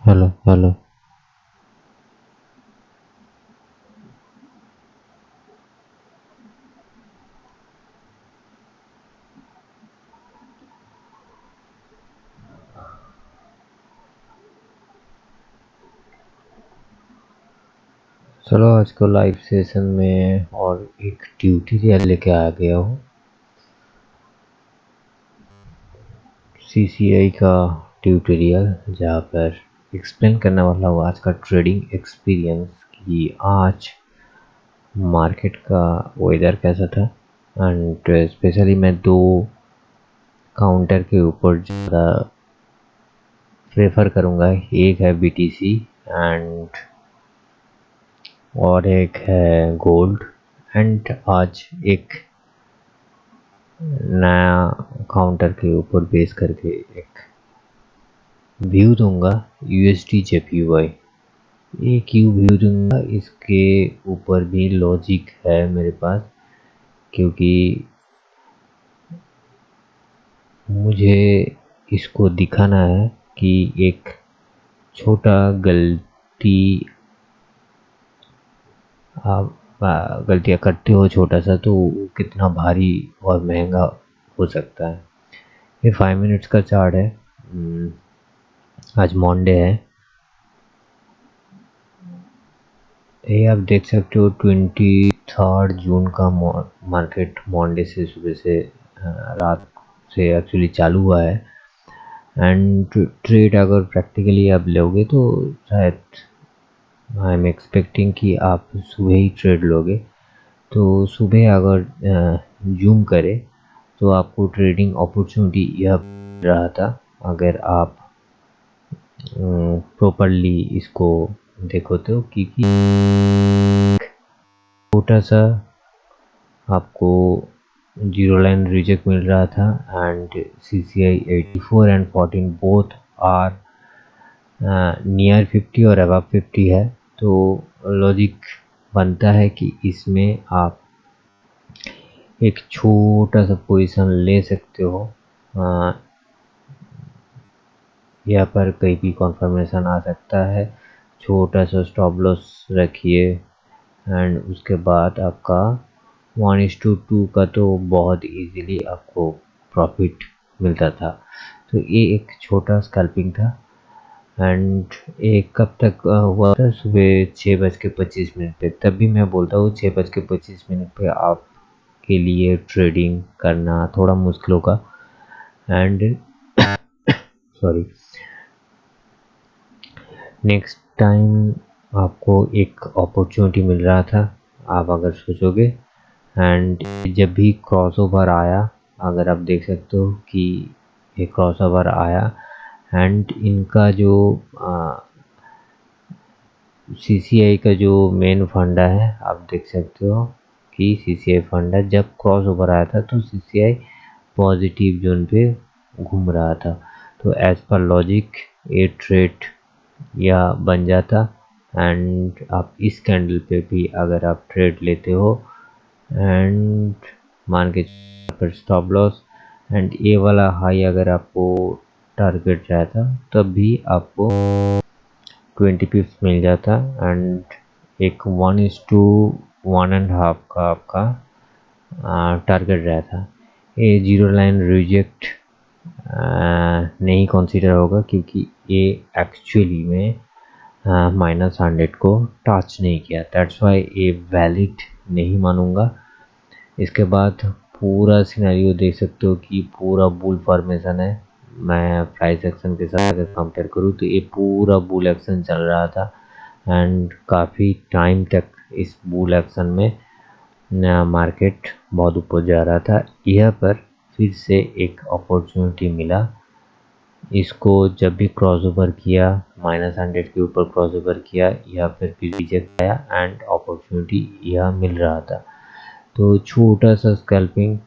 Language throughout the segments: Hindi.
Hello hello. चलो आज को लाइव सेशन में और एक ट्यूटोरियल लेके आ गया हूँ सीसीआई का ट्यूटोरियल, जहाँ पर एक्सप्लेन करने वाला हूँ आज का ट्रेडिंग एक्सपीरियंस कि आज मार्केट का वेदर कैसा था। एंड स्पेशली मैं दो काउंटर के ऊपर ज़्यादा प्रेफर करूँगा। एक है बीटीसी एंड और एक है गोल्ड। एंड आज एक नया काउंटर के ऊपर बेस करके एक व्यू दूंगा यूएसडी जेपीवाई। ये क्यों व्यू दूंगा, इसके ऊपर भी लॉजिक है मेरे पास, क्योंकि मुझे इसको दिखाना है कि एक छोटा गलती आप गलतियाँ करते हो छोटा सा, तो वो कितना भारी और महंगा हो सकता है। ये 5 मिनट्स का चार्ट है। आज मंडे है। ये आप देख सकते हो 23 जून का मार्केट मंडे से सुबह से रात से एक्चुअली चालू हुआ है। एंड ट्रेड अगर प्रैक्टिकली आप लोगे तो शायद आई एम एक्सपेक्टिंग कि आप सुबह ही ट्रेड लोगे। तो सुबह अगर जूम करे तो आपको ट्रेडिंग अपॉर्चुनिटी यह रहा था, अगर आप प्रॉपरली इसको देखो तो कि छोटा सा आपको जीरो लाइन रिजेक्ट मिल रहा था। And CCI 84 and 14 both are near 50 और अबव 50 है। तो लॉजिक बनता है कि इसमें आप एक छोटा सा पोजीशन ले सकते हो। यहाँ पर कहीं भी कॉन्फर्मेशन आ सकता है। छोटा सा स्टॉप लॉस रखिए एंड उसके बाद आपका 1:2 का तो बहुत इजीली आपको प्रॉफिट मिलता था। तो ये एक छोटा स्कैल्पिंग था। एंड ये कब तक हुआ था? सुबह 6:25 पे। तब भी मैं बोलता हूँ 6:25 पे आपके लिए ट्रेडिंग करना थोड़ा मुश्किल होगा। एंड सॉरी, नेक्स्ट टाइम आपको एक अपॉर्चुनिटी मिल रहा था, आप अगर सोचोगे। एंड जब भी क्रॉसओवर आया, अगर आप देख सकते हो कि ये क्रॉसओवर आया एंड इनका जो CCI का जो मेन फंडा है, आप देख सकते हो कि CCI फंडा जब क्रॉसओवर आया था तो CCI पॉजिटिव जोन पे घूम रहा था। तो एज पर लॉजिक ये ट्रेड या बन जाता। एंड आप इस कैंडल पे भी अगर आप ट्रेड लेते हो एंड मान के पर स्टॉप लॉस एंड ये वाला हाई अगर आपको टारगेट रहता, तब भी आपको 20 पिप्स मिल जाता। एंड एक 1:1.5 का आपका टारगेट रहता। ये जीरो लाइन रिजेक्ट नहीं कंसीडर होगा, क्योंकि ये एक्चुअली में -100 को टच नहीं किया। दैट्स वाई ये वैलिड नहीं मानूंगा। इसके बाद पूरा सिनेरियो देख सकते हो कि पूरा बुल फॉर्मेशन है। मैं प्राइस एक्शन के साथ अगर कंपेयर करूँ तो ये पूरा बुल एक्शन चल रहा था। एंड काफ़ी टाइम तक इस बुल एक्शन में नया मार्केट बहुत ऊपर जा रहा था। यह पर फिर से एक अपॉर्चुनिटी मिला। इसको जब भी क्रॉसओवर किया, -100 के ऊपर क्रॉसओवर किया, या फिर रिजेक्ट आया एंड अपॉर्चुनिटी यह मिल रहा था। तो छोटा सा स्कैल्पिंग,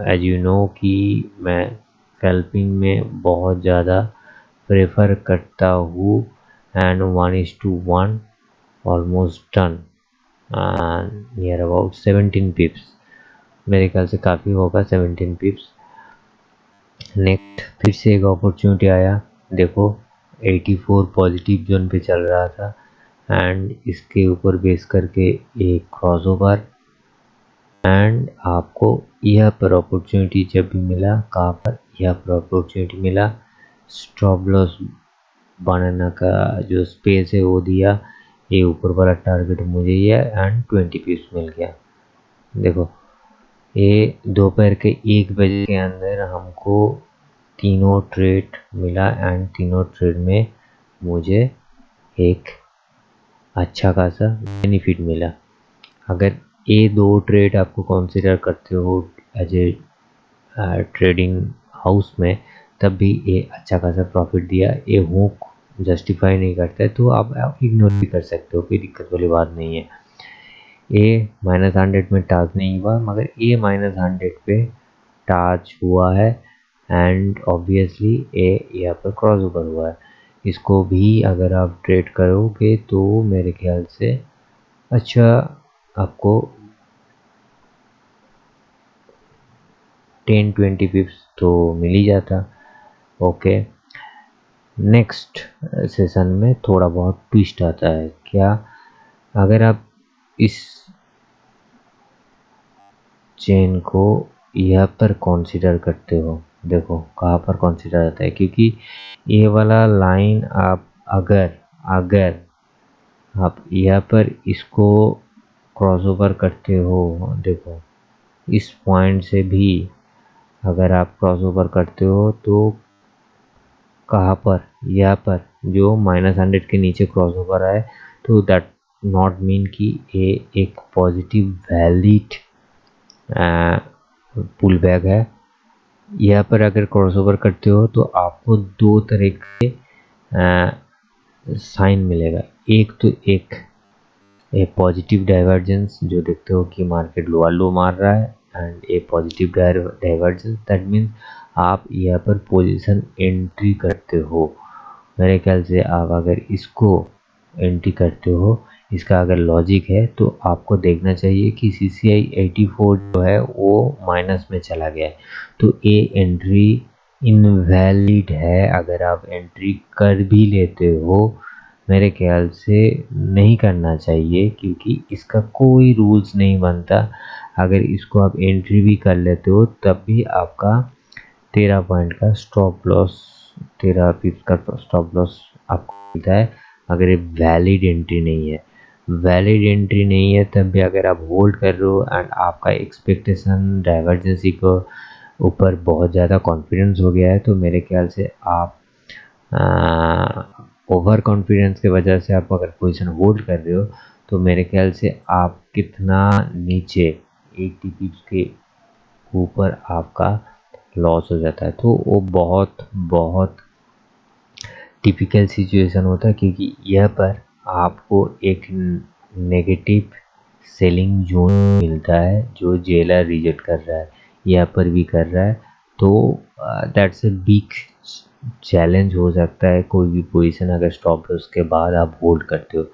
एज यू नो कि मैं स्कैल्पिंग में बहुत ज़्यादा प्रेफर करता हूँ। And 1:1 almost done, near about 17 पिप्स। मेरे ख्याल से काफ़ी होगा 17 पिप्स। नेक्स्ट फिर से एक अपॉर्चुनिटी आया। देखो 84 पॉजिटिव जोन पे चल रहा था एंड इसके ऊपर बेस करके एक क्रॉसओवर एंड आपको यह पर अपॉर्चुनिटी जब भी मिला, कहाँ पर यह पर अपॉर्चुनिटी मिला, स्टॉप लॉस बनाना का जो स्पेस है वो दिया, ये ऊपर वाला टारगेट मुझे ये एंड 20 पिप्स मिल गया। देखो ये दोपहर के 1 बजे के अंदर हमको तीनों ट्रेड मिला एंड तीनों ट्रेड में मुझे एक अच्छा खासा बेनिफिट मिला। अगर ये 2 ट्रेड आपको कंसीडर करते हो एज ए ट्रेडिंग हाउस में, तब भी ये अच्छा खासा प्रॉफिट दिया। ये हुक जस्टिफाई नहीं करता है तो आप इग्नोर भी कर सकते हो, कोई दिक्कत वाली बात नहीं है। ये -100 में टाच नहीं हुआ, मगर ये -100 पे टाच हुआ है एंड ऑब्वियसली ये यहाँ पर क्रॉस ओवर हुआ है। इसको भी अगर आप ट्रेड करोगे तो मेरे ख्याल से अच्छा आपको 10-20 पिप्स तो मिल ही जाता। ओके, नेक्स्ट सेशन में थोड़ा बहुत ट्विस्ट आता है। क्या? अगर आप इस चेन को यहाँ पर कंसीडर करते हो, देखो कहाँ पर कंसीडर आता है, क्योंकि ये वाला लाइन आप अगर आप यहाँ पर इसको क्रॉसओवर करते हो, देखो इस पॉइंट से भी अगर आप क्रॉसओवर करते हो तो कहाँ पर, यहाँ पर जो -100 के नीचे क्रॉसओवर आए तो दैट नॉट मीन कि ये एक पॉजिटिव वैलिड पुल बैक है। यहाँ पर अगर क्रॉसओवर करते हो तो आपको 2 तरह के साइन मिलेगा। एक तो एक पॉजिटिव डाइवर्जेंस जो देखते हो कि मार्केट लोअर लो मार रहा है and A positive divergence, that means आप यहाँ पर पोजीशन एंट्री करते हो। मेरे ख्याल से आप अगर इसको एंट्री करते हो, इसका अगर लॉजिक है तो आपको देखना चाहिए कि CCI 84 जो है वो माइनस में चला गया है, तो ये एंट्री इनवैलिड है। अगर आप एंट्री कर भी लेते हो, मेरे ख्याल से नहीं करना चाहिए, क्योंकि इसका कोई रूल्स नहीं बनता। अगर इसको आप एंट्री भी कर लेते हो तब भी आपका 13 पॉइंट का स्टॉप लॉस, 13 पिप्स का स्टॉप लॉस आपको मिलता है। अगर ये वैलिड एंट्री नहीं है, तब भी अगर आप होल्ड कर रहे हो एंड आपका एक्सपेक्टेशन डाइवर्जेंसी को ऊपर बहुत ज़्यादा कॉन्फिडेंस हो गया है, तो मेरे ख्याल से आप ओवर कॉन्फिडेंस के वजह से आप अगर पोजीशन होल्ड कर रहे हो, तो मेरे ख्याल से आप कितना नीचे 80 पिप्स के ऊपर आपका लॉस हो जाता है, तो वो बहुत टिपिकल सिचुएशन होता है, क्योंकि यह पर आपको एक नेगेटिव सेलिंग जोन मिलता है जो जेलर रिजेक्ट कर रहा है, यहाँ पर भी कर रहा है। तो दैट्स ए बिग चैलेंज हो सकता है। कोई भी पोजीशन अगर स्टॉप लॉस के बाद आप होल्ड करते हो,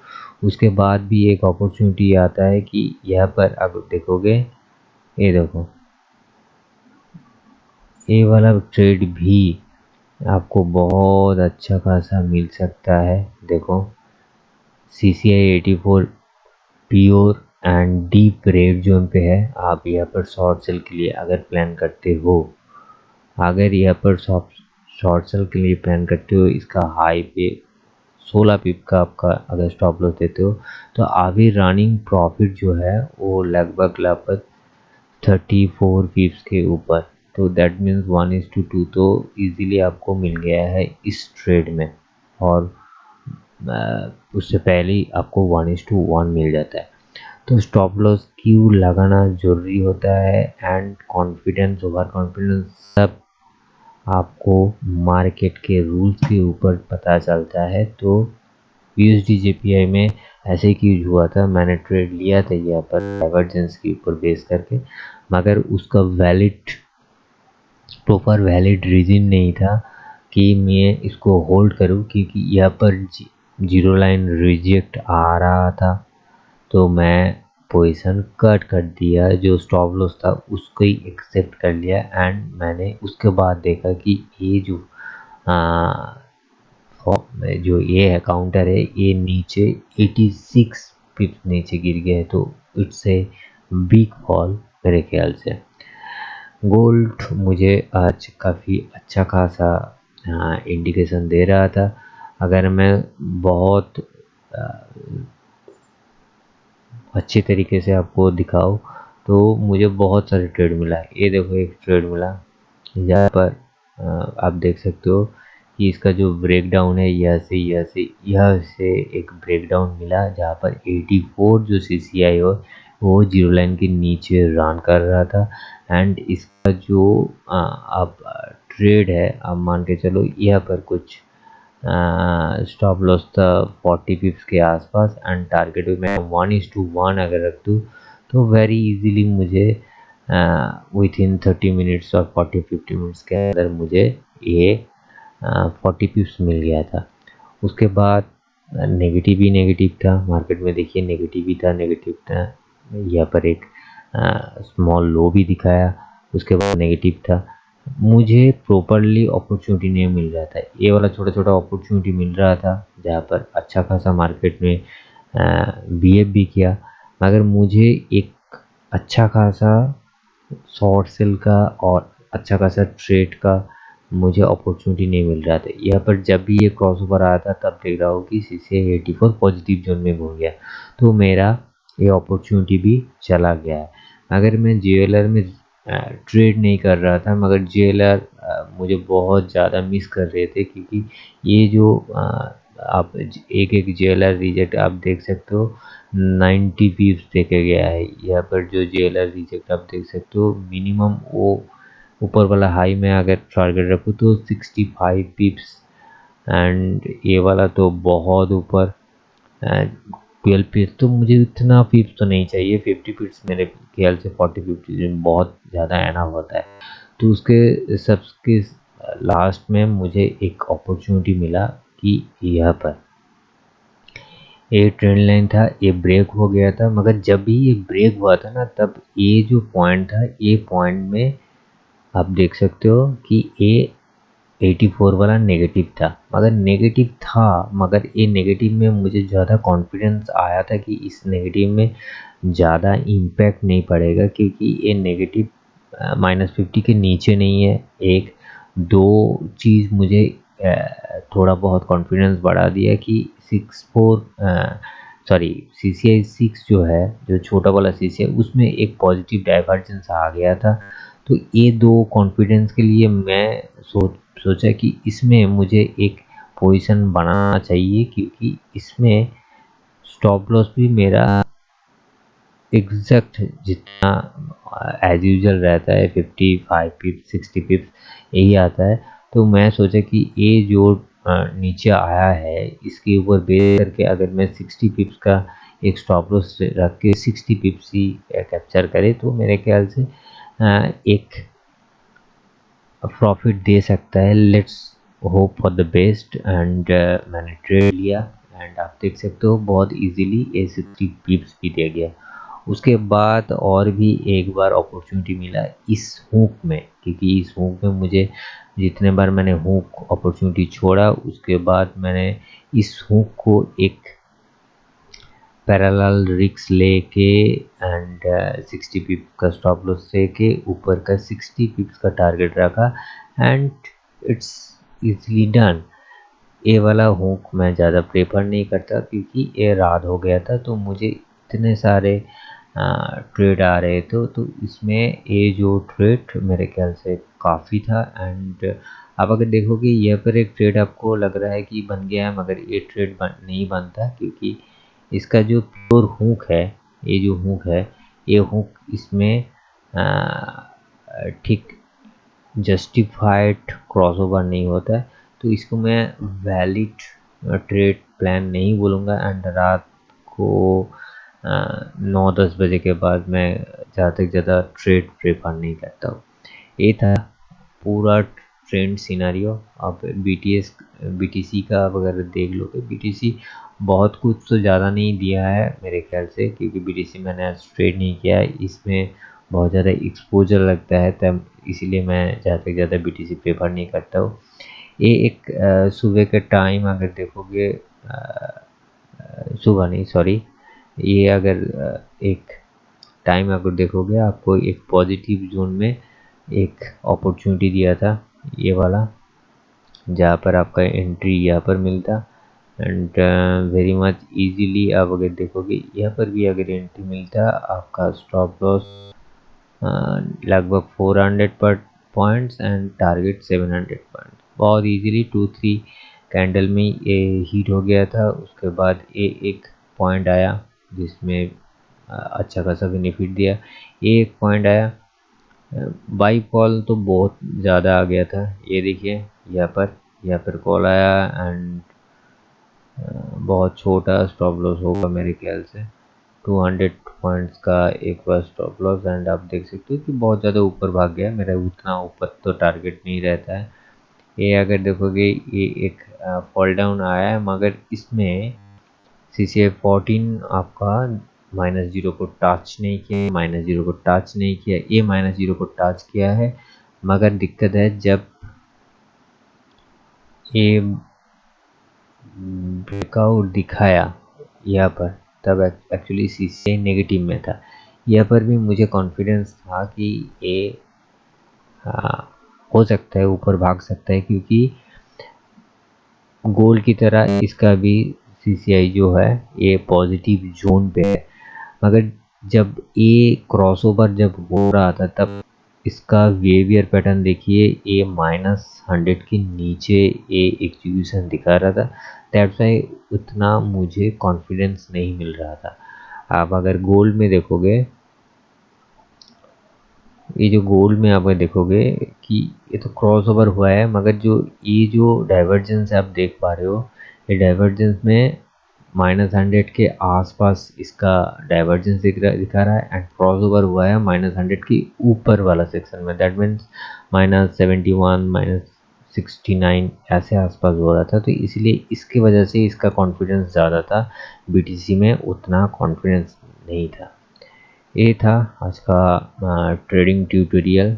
उसके बाद भी एक अपॉर्चुनिटी आता है कि यहाँ पर अगर देखोगे, ये देखो ये वाला ट्रेड भी आपको बहुत अच्छा खासा मिल सकता है। देखो CCI 84 pure and deep red zone पे है। आप यहाँ पर शॉर्ट सेल के लिए अगर प्लान करते हो, इसका हाई पे 16 पिप का आपका अगर स्टॉप लॉस देते हो, तो आगे रनिंग प्रॉफिट जो है वो लगभग 34 पिप्स के ऊपर, तो दैट मीन्स 1:2 तो इजीली आपको मिल गया है इस ट्रेड में, और उससे पहले ही आपको 1:1 मिल जाता है। तो स्टॉप लॉस क्यों लगाना ज़रूरी होता है एंड कॉन्फिडेंस, ओवर कॉन्फिडेंस, सब आपको मार्केट के रूल्स के ऊपर पता चलता है। तो USD JPY में ऐसे ही हुआ था, मैंने ट्रेड लिया था यहाँ पर डाइवर्जेंस के ऊपर बेस करके, मगर उसका प्रॉपर वैलिड रीज़न नहीं था कि मैं इसको होल्ड करूं, क्योंकि यहाँ पर जीरो लाइन रिजेक्ट आ रहा था, तो मैं पोजीशन कट कर दिया। जो स्टॉप लॉस था उसको ही एक्सेप्ट कर लिया एंड मैंने उसके बाद देखा कि ये जो जो ये है काउंटर है ये नीचे 86 पिप्स नीचे गिर गया है, तो इट्स ए बिग फॉल मेरे ख्याल से। गोल्ड मुझे आज काफ़ी अच्छा खासा इंडिकेशन दे रहा था। अगर मैं बहुत अच्छे तरीके से आपको दिखाऊं तो मुझे बहुत सारे ट्रेड मिला। ये देखो एक ट्रेड मिला यहाँ पर, आप देख सकते हो कि इसका जो ब्रेक डाउन है यह से एक ब्रेक डाउन मिला जहाँ पर 84 जो CCI हो वो जीरो लाइन के नीचे रन कर रहा था। एंड इसका जो आप ट्रेड है, आप मान के चलो यहाँ पर कुछ स्टॉप लॉस था 40 पिप्स के आसपास एंड टारगेट मैं 1:1 अगर रख दूँ तो वेरी इजीली मुझे विथ इन 30 मिनट्स और 40-50 मिनट्स के अंदर मुझे ये 40 पिप्स मिल गया था। उसके बाद नेगेटिव ही नेगेटिव था मार्केट में, देखिए नेगेटिव था यहाँ पर एक स्मॉल लो भी दिखाया, उसके बाद नेगेटिव था। मुझे प्रॉपरली अपॉर्चुनिटी नहीं मिल रहा था, ये वाला छोटा छोटा अपॉर्चुनिटी मिल रहा था जहाँ पर अच्छा खासा मार्केट में बिहेव भी किया, मगर मुझे एक अच्छा खासा शॉर्ट सेल का और अच्छा खासा ट्रेड का मुझे अपॉर्चुनिटी नहीं मिल रहा था। यहाँ पर जब भी ये क्रॉस ओवर आया था तब देख रहा हूँ कि CCI 84 पॉजिटिव जोन में घूम गया, तो मेरा ये अपॉर्चुनिटी भी चला गया है। अगर मैं JLR में ट्रेड नहीं कर रहा था, मगर JLR मुझे बहुत ज़्यादा मिस कर रहे थे, क्योंकि ये जो आप एक JLR रिजेक्ट आप देख सकते हो 90 पिप्स देखे गया है। यहाँ पर जो JLR रिजेक्ट आप देख सकते हो मिनिमम वो ऊपर वाला हाई में अगर टारगेट रखूँ तो 65 पिप्स, एंड ये वाला तो बहुत ऊपर 12 पिप्स। तो मुझे इतना पिप्स तो नहीं चाहिए, 50 पिप्स मेरे ख्याल से 40-50 बहुत ज़्यादा एनफ होता है। तो उसके सबके लास्ट में मुझे एक अपॉर्चुनिटी मिला कि यहाँ पर ये ट्रेंड लाइन था, ये ब्रेक हो गया था, मगर जब भी ये ब्रेक हुआ था ना तब ये जो पॉइंट था ये पॉइंट में आप देख सकते हो कि ये 84 वाला नेगेटिव था, मगर ये नेगेटिव में मुझे ज़्यादा कॉन्फिडेंस आया था कि इस नेगेटिव में ज़्यादा इम्पैक्ट नहीं पड़ेगा, क्योंकि ये नेगेटिव -50 के नीचे नहीं है। एक दो चीज़ मुझे थोड़ा बहुत कॉन्फिडेंस बढ़ा दिया कि CCI 6 जो है, जो छोटा वाला CCI उसमें एक पॉजिटिव डाइवर्जेंस आ गया था। तो ये दो कॉन्फिडेंस के लिए मैं सोचा कि इसमें मुझे एक पोजीशन बनाना चाहिए, क्योंकि इसमें स्टॉप लॉस भी मेरा एग्जैक्ट जितना एज यूजल रहता है 55 पिप्स 60 पिप्स यही आता है। तो मैं सोचा कि ये जो नीचे आया है इसके ऊपर बेस करके अगर मैं 60 पिप्स का एक स्टॉप लॉस रख के 60 पिप्स ही कैप्चर करे तो मेरे ख्याल से एक प्रॉफिट दे सकता है। Let's hope for the best. And मैंने ट्रेड लिया एंड आप देख सकते हो बहुत इजीली ये 60 पिप्स भी दे गया। उसके बाद और भी एक बार अपॉर्चुनिटी मिला इस हुक में, क्योंकि इस हुक में मुझे जितने बार मैंने हुक अपॉर्चुनिटी छोड़ा उसके बाद मैंने इस हुक को एक पैरेलल रिक्स लेके एंड 60 पिप्स का स्टॉप लॉस लेके ऊपर का 60 पिप्स का टारगेट रखा एंड इट्स इजीली डन। ये वाला हुक मैं ज़्यादा प्रेफर नहीं करता क्योंकि ये रात हो गया था, तो मुझे इतने सारे ट्रेड आ रहे थे, तो इसमें ये जो ट्रेड मेरे ख्याल से काफ़ी था। एंड आप अगर देखोगे यहाँ पर एक ट्रेड आपको लग रहा है कि बन गया है, मगर ये ट्रेड नहीं बनता, क्योंकि इसका जो प्योर हुक है, ये जो हुक है ये हुक इसमें ठीक जस्टिफाइड क्रॉसओवर नहीं होता है। तो इसको मैं वैलिड ट्रेड प्लान नहीं बोलूँगा। एंड रात को 9-10 बजे के बाद मैं ज़्यादा से ज़्यादा ट्रेड प्रेफर नहीं करता हूँ। ये था पूरा ट्रेंड सिनारियो। अब BTC का अगर देख लो तो BTC बहुत कुछ तो ज़्यादा नहीं दिया है मेरे ख्याल से, क्योंकि BTC मैंने आज ट्रेड नहीं किया है, इसमें बहुत ज़्यादा एक्सपोजर लगता है, तब इसीलिए मैं ज़्यादा से ज़्यादा BTC प्रेफर नहीं करता हूँ। ये एक सुबह के टाइम अगर देखोगे, सुबह नहीं सॉरी, ये अगर एक टाइम अगर देखोगे आपको एक पॉजिटिव जोन में एक अपॉर्चुनिटी दिया था, ये वाला, जहाँ पर आपका एंट्री यहाँ पर मिलता एंड वेरी मच इजीली। आप अगर देखोगे यहाँ पर भी अगर एंट्री मिलता, आपका स्टॉप लॉस लगभग 400 पॉइंट्स एंड टारगेट 700 पॉइंट्स, बहुत इजीली 2-3 कैंडल में ये हीट हो गया था। उसके बाद ये एक पॉइंट आया जिसमें अच्छा खासा बेनिफिट दिया, ये एक पॉइंट आया, बाई कॉल तो बहुत ज़्यादा आ गया था। ये देखिए यहाँ पर कॉल आया एंड बहुत छोटा स्टॉप लॉस होगा मेरे ख्याल से 200 पॉइंट्स का एक बार स्टॉप लॉस, एंड आप देख सकते हो कि बहुत ज़्यादा ऊपर भाग गया, मेरा उतना ऊपर तो टारगेट नहीं रहता है। ये अगर देखोगे ये एक फॉल डाउन आया है, मगर इसमें CCI 14 आपका -0 को टच नहीं किया, -0 को टच नहीं किया, ये -0 को टच किया है, मगर दिक्कत है जब ये ब्रेकआउट दिखाया यहाँ पर, तब एक्चुअली CCI नेगेटिव में था। यहाँ पर भी मुझे कॉन्फिडेंस था कि ये हो सकता है ऊपर भाग सकता है, क्योंकि गोल्ड की तरह इसका भी CCI जो है ये पॉजिटिव जोन पे है। मगर जब ये क्रॉसओवर जब हो रहा था तब इसका बिहेवियर पैटर्न देखिए, ये -100 के नीचे ये एग्जीक्यूशन दिखा रहा था, दैट्स वाई उतना मुझे कॉन्फिडेंस नहीं मिल रहा था। आप अगर गोल्ड में देखोगे, ये जो गोल्ड में आप देखोगे कि ये तो क्रॉस ओवर हुआ है, मगर ये जो डाइवर्जेंस आप देख पा रहे हो, ये डाइवर्जेंस में -100 के आसपास इसका डाइवर्जेंस दिखा रहा है, एंड क्रॉस ओवर हुआ है -100 के ऊपर वाला सेक्शन में, दैट मीन्स -71 -69 ऐसे आसपास हो रहा था। तो इसलिए इसकी वजह से इसका कॉन्फिडेंस ज़्यादा था, BTC में उतना कॉन्फिडेंस नहीं था। ये था आज का ट्रेडिंग ट्यूटोरियल।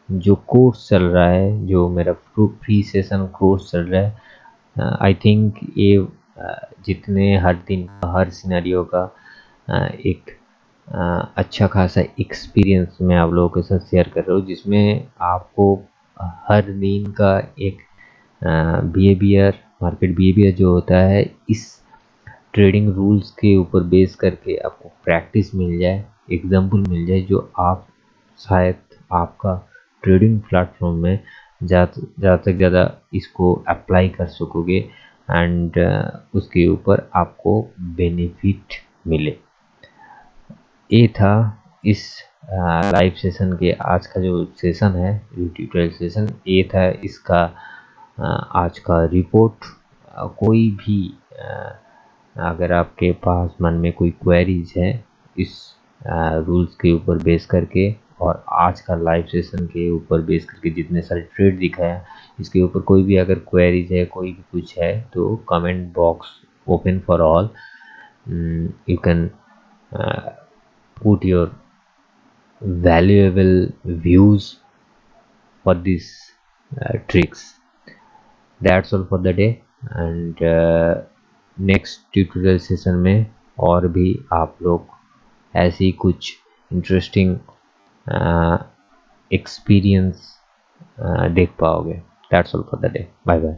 जो कोर्स चल रहा है, जो मेरा फ्री सेशन कोर्स चल रहा है, आई थिंक ये जितने हर दिन हर सिनेरियो का एक अच्छा खासा एक्सपीरियंस मैं आप लोगों के साथ शेयर कर रहा हूँ, जिसमें आपको हर दिन का एक बिहेवियर, मार्केट बिहेवियर जो होता है, इस ट्रेडिंग रूल्स के ऊपर बेस करके आपको प्रैक्टिस मिल जाए, एग्जाम्पल मिल जाए, जो आप शायद आपका ट्रेडिंग प्लेटफॉर्म में ज़्यादा से ज़्यादा इसको अप्लाई कर सकोगे एंड उसके ऊपर आपको बेनिफिट मिले। ये था इस लाइव सेशन के आज का जो सेशन है, ट्यूटोरियल सेशन, ये था इसका आज का रिपोर्ट। कोई भी अगर आपके पास मन में कोई क्वेरीज है इस रूल्स के ऊपर बेस करके और आज का लाइव सेशन के ऊपर बेस करके जितने सारे ट्रेड दिखाया, इसके ऊपर कोई भी अगर क्वेरीज है, कोई भी कुछ है, तो comment box open for all. You can put your valuable views for these tricks. That's all for the day, and next tutorial session में और भी आप लोग ऐसी कुछ इंटरेस्टिंग एक्सपीरियंस देख पाओगे। That's all for the day, bye bye.